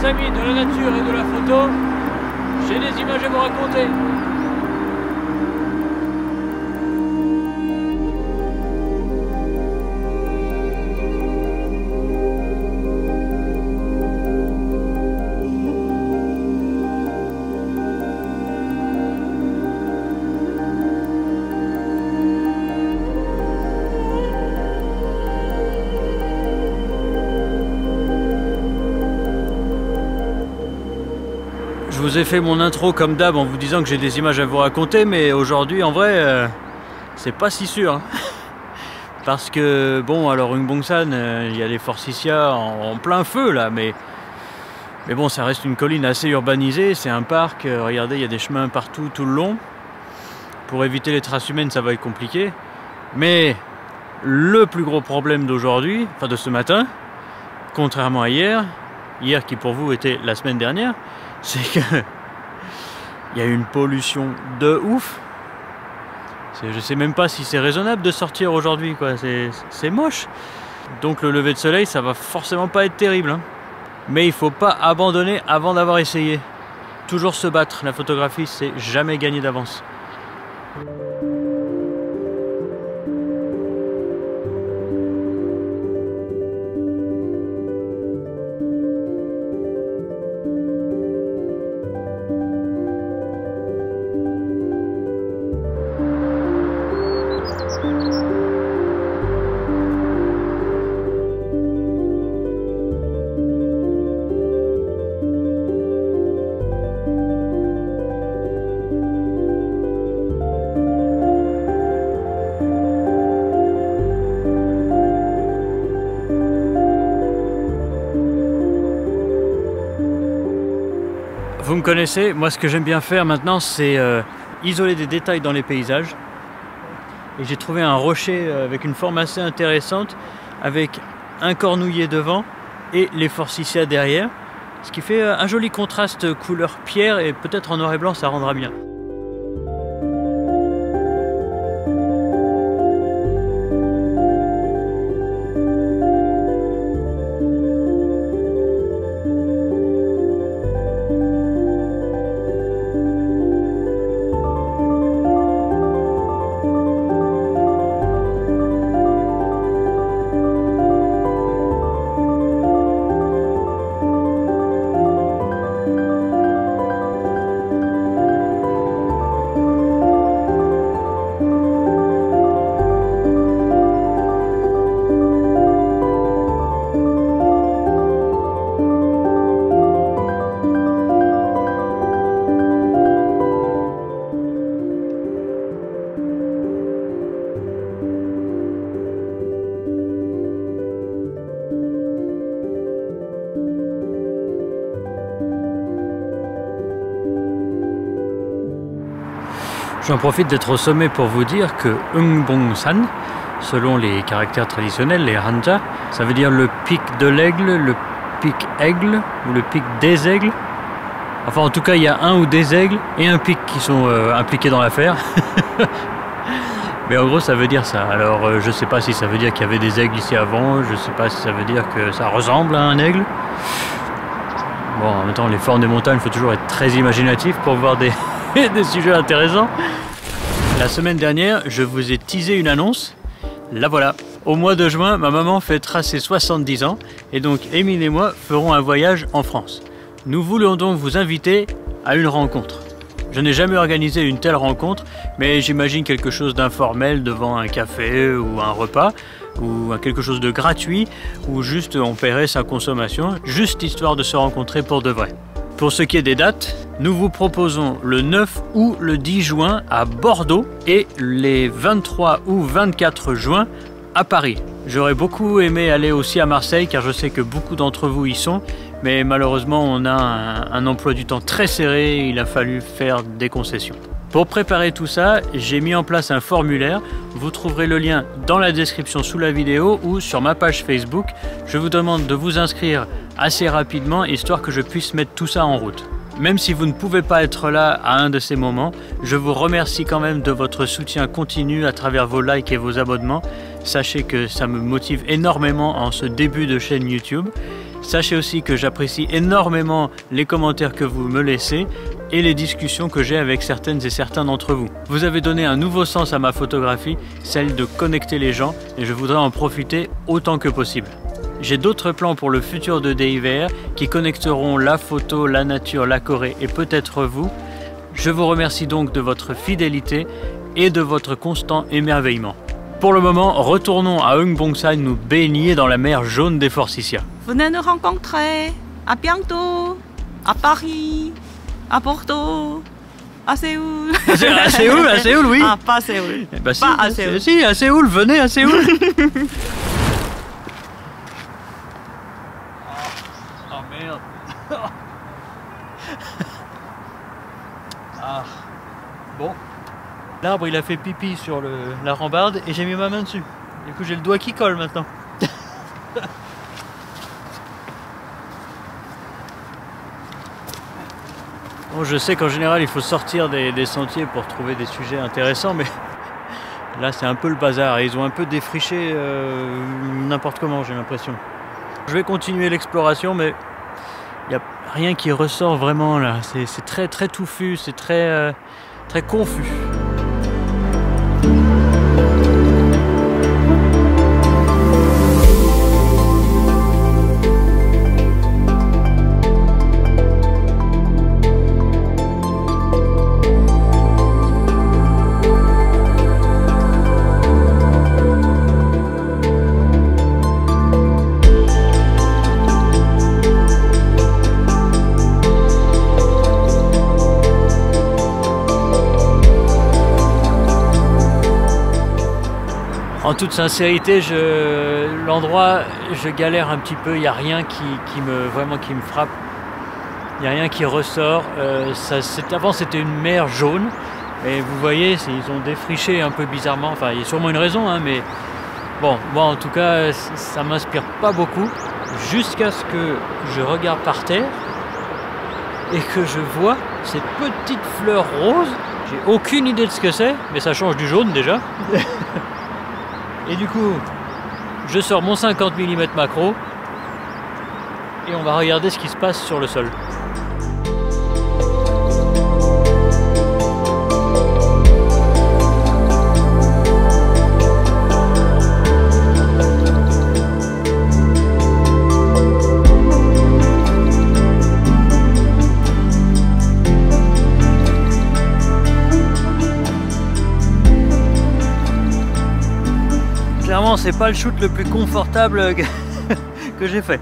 chers amis de la nature et de la photo, j'ai des images à vous raconter. Je vous ai fait mon intro comme d'hab en vous disant que j'ai des images à vous raconter, mais aujourd'hui en vrai c'est pas si sûr, hein. Parce que bon, alors Ung Bong San, il y a les forsythia en plein feu là, mais bon, ça reste une colline assez urbanisée, c'est un parc, regardez, il y a des chemins partout tout le long. Pour éviter les traces humaines, ça va être compliqué, mais le plus gros problème d'aujourd'hui, enfin de ce matin, contrairement à hier qui pour vous était la semaine dernière, c'est que il y a une pollution de ouf. Je sais même pas si c'est raisonnable de sortir aujourd'hui, quoi. C'est moche. Donc le lever de soleil, ça va forcément pas être terrible, hein. Mais il faut pas abandonner avant d'avoir essayé. Toujours se battre. La photographie, c'est jamais gagné d'avance. Vous me connaissez, moi ce que j'aime bien faire maintenant, c'est isoler des détails dans les paysages. Et j'ai trouvé un rocher avec une forme assez intéressante, avec un cornouiller devant et les forsythia derrière. Ce qui fait un joli contraste couleur pierre, et peut-être en noir et blanc ça rendra bien. J'en profite d'être au sommet pour vous dire que Ung Bong San, selon les caractères traditionnels, les Hanja, ça veut dire le pic de l'aigle, le pic aigle ou le pic des aigles. Enfin, en tout cas, il y a un ou des aigles et un pic qui sont impliqués dans l'affaire. Mais en gros, ça veut dire ça. Alors, je sais pas si ça veut dire qu'il y avait des aigles ici avant, je sais pas si ça veut dire que ça ressemble à un aigle. Bon, en même temps, les formes des montagnes, il faut toujours être très imaginatif pour voir des sujets intéressants. La semaine dernière, je vous ai teasé une annonce. La voilà. Au mois de juin, ma maman fêtera ses 70 ans et donc Émile et moi ferons un voyage en France. Nous voulons donc vous inviter à une rencontre. Je n'ai jamais organisé une telle rencontre, mais j'imagine quelque chose d'informel devant un café ou un repas, ou quelque chose de gratuit, ou juste on paierait sa consommation, juste histoire de se rencontrer pour de vrai. Pour ce qui est des dates, nous vous proposons le 9 ou le 10 juin à Bordeaux et les 23 ou 24 juin à Paris. J'aurais beaucoup aimé aller aussi à Marseille car je sais que beaucoup d'entre vous y sont, mais malheureusement on a un emploi du temps très serré et il a fallu faire des concessions. Pour préparer tout ça, j'ai mis en place un formulaire. Vous trouverez le lien dans la description sous la vidéo ou sur ma page Facebook. Je vous demande de vous inscrire assez rapidement, histoire que je puisse mettre tout ça en route. Même si vous ne pouvez pas être là à un de ces moments, je vous remercie quand même de votre soutien continu à travers vos likes et vos abonnements. Sachez que ça me motive énormément en ce début de chaîne YouTube. Sachez aussi que j'apprécie énormément les commentaires que vous me laissez et les discussions que j'ai avec certaines et certains d'entre vous. Vous avez donné un nouveau sens à ma photographie, celle de connecter les gens, et je voudrais en profiter autant que possible. J'ai d'autres plans pour le futur de DIVR qui connecteront la photo, la nature, la Corée et peut-être vous. Je vous remercie donc de votre fidélité et de votre constant émerveillement. Pour le moment, retournons à Eungbongsan nous baigner dans la mer jaune des Forsythia. Venez nous rencontrer. À bientôt. À Paris. À Porto. À Séoul. À Séoul, à Séoul, oui. Ah, pas à Séoul. Bah, si, pas à Séoul. Si, à Séoul, venez à Séoul. Oh merde. Ah. Bon. L'arbre il a fait pipi sur la rambarde et j'ai mis ma main dessus. Du coup j'ai le doigt qui colle maintenant. Bon, je sais qu'en général il faut sortir des sentiers pour trouver des sujets intéressants, mais là c'est un peu le bazar et ils ont un peu défriché n'importe comment, j'ai l'impression. Je vais continuer l'exploration, mais il n'y a rien qui ressort vraiment là. C'est très très touffu, c'est très confus. En toute sincérité, l'endroit, je galère un petit peu, il n'y a rien qui me frappe, il n'y a rien qui ressort. Avant c'était une mer jaune, et vous voyez, ils ont défriché un peu bizarrement, enfin il y a sûrement une raison, hein, mais bon, moi en tout cas, ça ne m'inspire pas beaucoup, jusqu'à ce que je regarde par terre, et que je vois cette petite fleur rose. J'ai aucune idée de ce que c'est, mais ça change du jaune déjà. Et du coup, je sors mon 50 mm macro et on va regarder ce qui se passe sur le sol. Clairement, c'est pas le shoot le plus confortable que j'ai fait.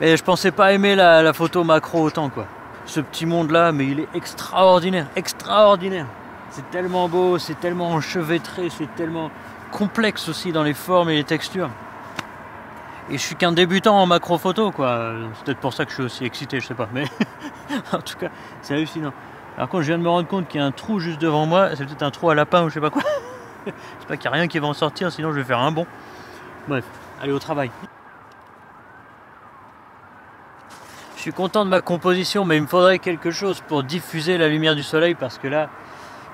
Et je pensais pas aimer la photo macro autant, quoi. Ce petit monde là, mais il est extraordinaire, extraordinaire. C'est tellement beau, c'est tellement enchevêtré, c'est tellement complexe aussi dans les formes et les textures. Et je suis qu'un débutant en macro photo, quoi. C'est peut-être pour ça que je suis aussi excité, je sais pas. Mais en tout cas, c'est hallucinant. Alors quand je viens de me rendre compte qu'il y a un trou juste devant moi, c'est peut-être un trou à lapin ou je sais pas quoi. J'espère qu'il n'y a rien qui va en sortir, sinon je vais faire un bond. Bref, allez au travail. Je suis content de ma composition, mais il me faudrait quelque chose pour diffuser la lumière du soleil, parce que là,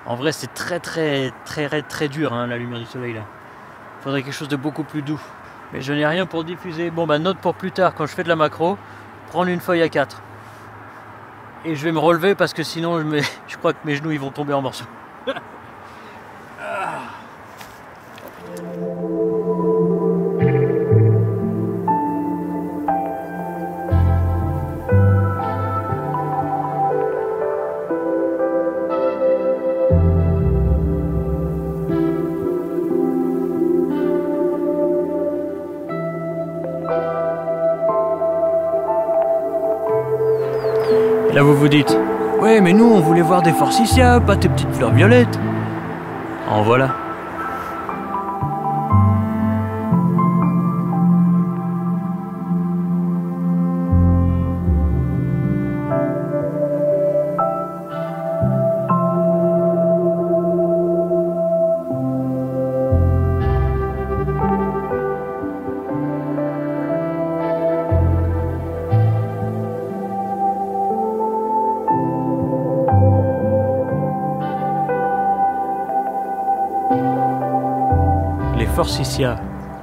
en vrai, c'est très dur, hein, la lumière du soleil là. Il faudrait quelque chose de beaucoup plus doux. Mais je n'ai rien pour diffuser. Bon, bah note pour plus tard, quand je fais de la macro, prendre une feuille A4. Et je vais me relever parce que sinon, je crois que mes genoux ils vont tomber en morceaux. Et là vous vous dites, ouais mais nous on voulait voir des Forsythia, pas tes petites fleurs violettes. En voilà. Les Forsythia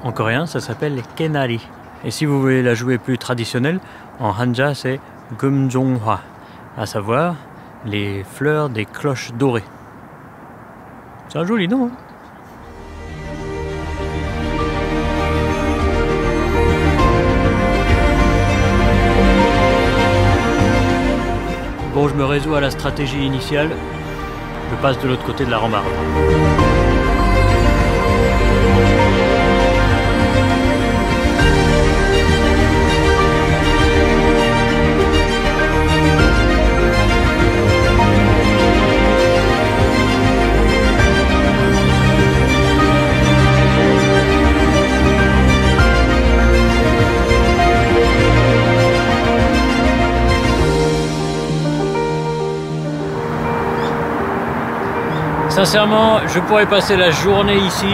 en coréen, ça s'appelle les Kenari. Et si vous voulez la jouer plus traditionnelle, en Hanja c'est Geumjonghwa, à savoir les fleurs des cloches dorées. C'est un joli nom, hein. Bon, je me résous à la stratégie initiale, je passe de l'autre côté de la rambarde. Sincèrement, je pourrais passer la journée ici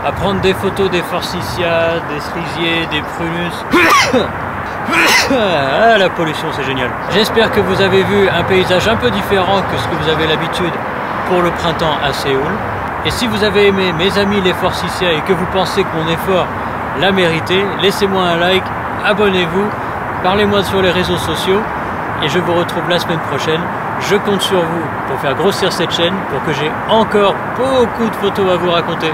à prendre des photos des forsythias, des cerisiers, des prunus. Ah, la pollution, c'est génial. J'espère que vous avez vu un paysage un peu différent que ce que vous avez l'habitude pour le printemps à Séoul. Et si vous avez aimé mes amis les forsythias et que vous pensez que mon effort l'a mérité, laissez-moi un like, abonnez-vous, parlez-moi sur les réseaux sociaux et je vous retrouve la semaine prochaine. Je compte sur vous pour faire grossir cette chaîne, pour que j'ai encore beaucoup de photos à vous raconter.